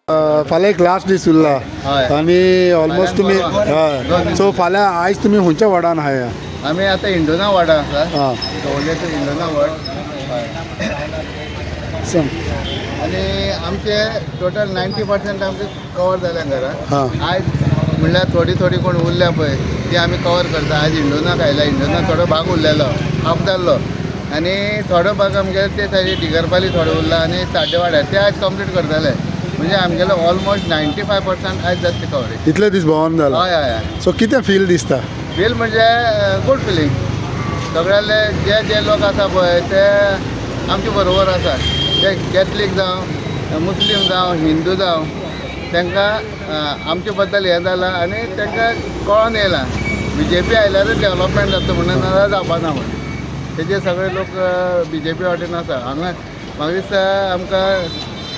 फाल्यां एक लास्ट दीस उरला आनी ऑलमोस्ट तुमी हय सो फाल्यां आयज तुमी खंयच्या वॉर्डान आहाय? आमी आतां इंडोना वॉर्डान आसा. हां दवरलेचो इंडोना वॉर्ड. सांग. आनी आमचे टोटल 90% आमचे कवर जाल्या घरां. हां आयज म्हणल्यार थोडी कोण उरल्या पळय ती आमी कवर करता. आयज इंडोनाक आयला. इंडोना थोडो भाग उरलेलो हाफ जाल्लो आनी थोडो भाग आमगे ते सायडीक दिगरपाली थोडो उरला आनी साड्डेवाड्यार ते आयज कंप्लीट करतले. म्हणजे आमगेलो ऑलमोस्ट 95% आयज जातली कवरेज. इतले दीस भोंवून जाला. हय हय हय. सो कितें फील दिसता? फील म्हणजे गूड फिलींग. सगळ्याले जे लोक आसा पळय ते आमचे बरोबर आसा. ते कॅथलीक जावं मुस्लीम जावं हिंदू जावं तांकां आमचे बद्दल हें जालां आनी तांकां कळोन येयलां BJP आयल्यारूच डेवलपमेंट जाता म्हणून नाजाल्यार जावपाना म्हणून. तेजे सगळे लोक BJP वाटेन आसा. हांगा म्हाका दिसता आमकां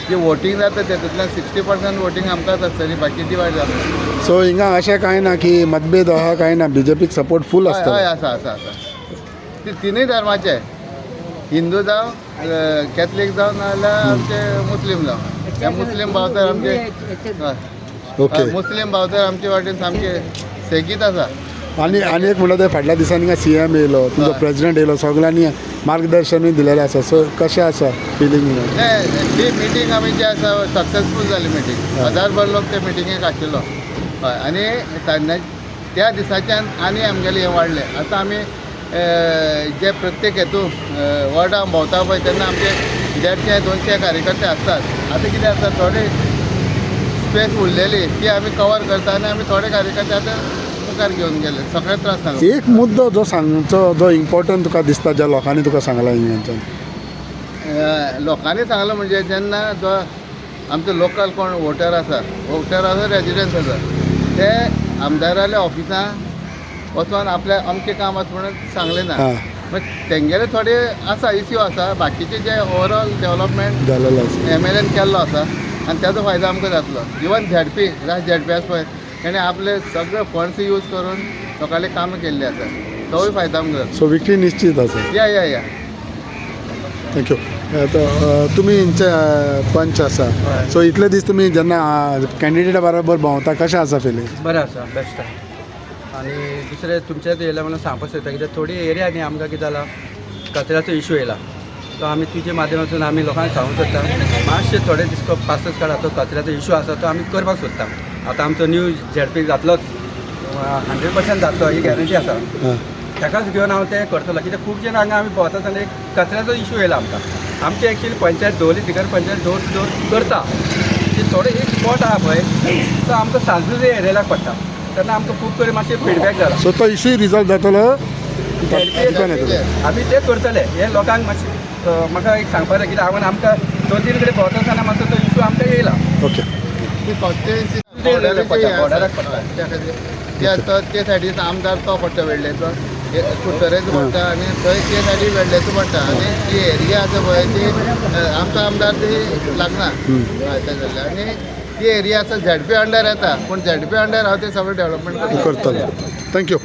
जे वोटींग जाता तेतूंतल्यान 60% वोटींग आमकांच आसतली बाकीची वाट जाता. सो हिंगा अशें कांय ना की मतभेद आहा कांय ना, BJPक सपोर्ट फूल हय आसता. आसा आसा आसा. ती तिनूय धर्माचे हिंदू जावं कॅथलीक जावं नाजाल्यार आमचे मुस्लीम जावं. हे मुस्लीम भावतर आमचे ओके. मुस्लीम भावतर आमचे वाटेन सामके सेगीत आसा. आनी एक म्हणटा ते फाटल्या दिसांनी CM येयलो, तुमचो प्रेसिडेंट येयलो, सगळ्यांनी मार्गदर्शनूय दिलेलें आसा. सो कशें आसा फिलींग? ती मिटींग आमी जी आसा सक्सेसफूल जाली मिटींग. 1000 लोक ते मिटिंगेक आशिल्लो. हय आनी त्या दिसाच्यान आनी आमगेलें हें वाडलें. आतां आमी जे प्रत्येक वॉर्डान भोंवता पळय तेन्ना आमचे 150-200 कार्यकर्ते आसतात. आतां कितें आसा थोडी स्पेस उरलेली ती आमी कवर करता आनी आमी थोडे कार्यकर्ते आतां मुखार घेवन गेले. सगळे त्रास सांगता. एक मुद्दो जो सांगचो जो इम्पॉर्टंट तुका दिसता ज्या लोकांनी तुका सांगला हिंगाच्यान? लोकांनी सांगलो म्हणजे जेन्ना जो आमचो लोकल कोण वोटर आसा रेजिडंट्स आसा ते आमदाराल्या ऑफिसां वचोन आपल्या अमकें काम आसा म्हणून सांगलें ना. बट तेंगेले थोडे आसा इश्यू आसा. बाकीचे जे ओवरऑल डेवलपमेंट जालेलो आसा. MLAन केल्लो आसा आनी त्याचो फायदो आमकां जातलो. इवन ZP आसा पळय तेणें आपले सगळे फंड्स यूज करून लोकांले कामां केल्ली आसा. तोय फायदो आमकां जातलो. सो विक्ट्री निश्चित आसा. या थँक्यू. तुमी हिंचे पंच आसा. सो इतले दीस तुमी जेन्ना कॅन्डिडेटा बरोबर भोंवता कशें आसा फिलींग? बरें आसा, बेस्ट आसा. आनी दुसरें तुमचेच येयला म्हणून सांगपाक सोदता कित्याक थोडी एरियांनी आमकां कितें जाला कचऱ्याचो इशू येयला. तो आमी तुजे माध्यमांतून आमी लोकांक सांगूंक सोदता मातशे थोडे दीस पासच काळात तो कचऱ्याचो इशू आसा तो आमी करपाक सोदता. आतां आमचो न्यू ZP जातलोच 100% जातलो ही गॅरंटी आसा. ताकाच घेवन हांव तें करतलो कित्याक खूब जाण हांगा आमी भोंवता तेन्ना एक कचऱ्याचो इशू येयला आमकां. आमची एक्चुअली पंचायत दवरली दिगर पंचायत डोर टू डोर करता. थोडे एक स्पॉट आहा पळय तो आमकां सांजूच एरियेलाक पडटा तेन्ना आमकां खूब कडेन मातशें फिडबॅक जाला. सो तो इशू रिजॉल्व जातलो? आमी ते करतले. हे लोकांक मातशें म्हाका एक सांगपाक जाय कित्याक आमकां 2-3 कडेन भोंवता आसतना मातसो तो इशू आमकां येयला. ओके. ती कॉन्स्टिट्युएन्सी बॉर्डराक पडटा. ते सायडीन आमदार तो पडटा वेळ्ळेचो कुट्टरेचो पडटा आनी थंय ते सायडीन वेळ्ळेचो पडटा आनी ती एरिया आसा पळय ती आमचो आमदार ती लागना आनी ती एरिया आसा ZP अंडर येता पूण ZP अंडर हांव ते सगळें डेवलपमेंट करतलो. थँक्यू.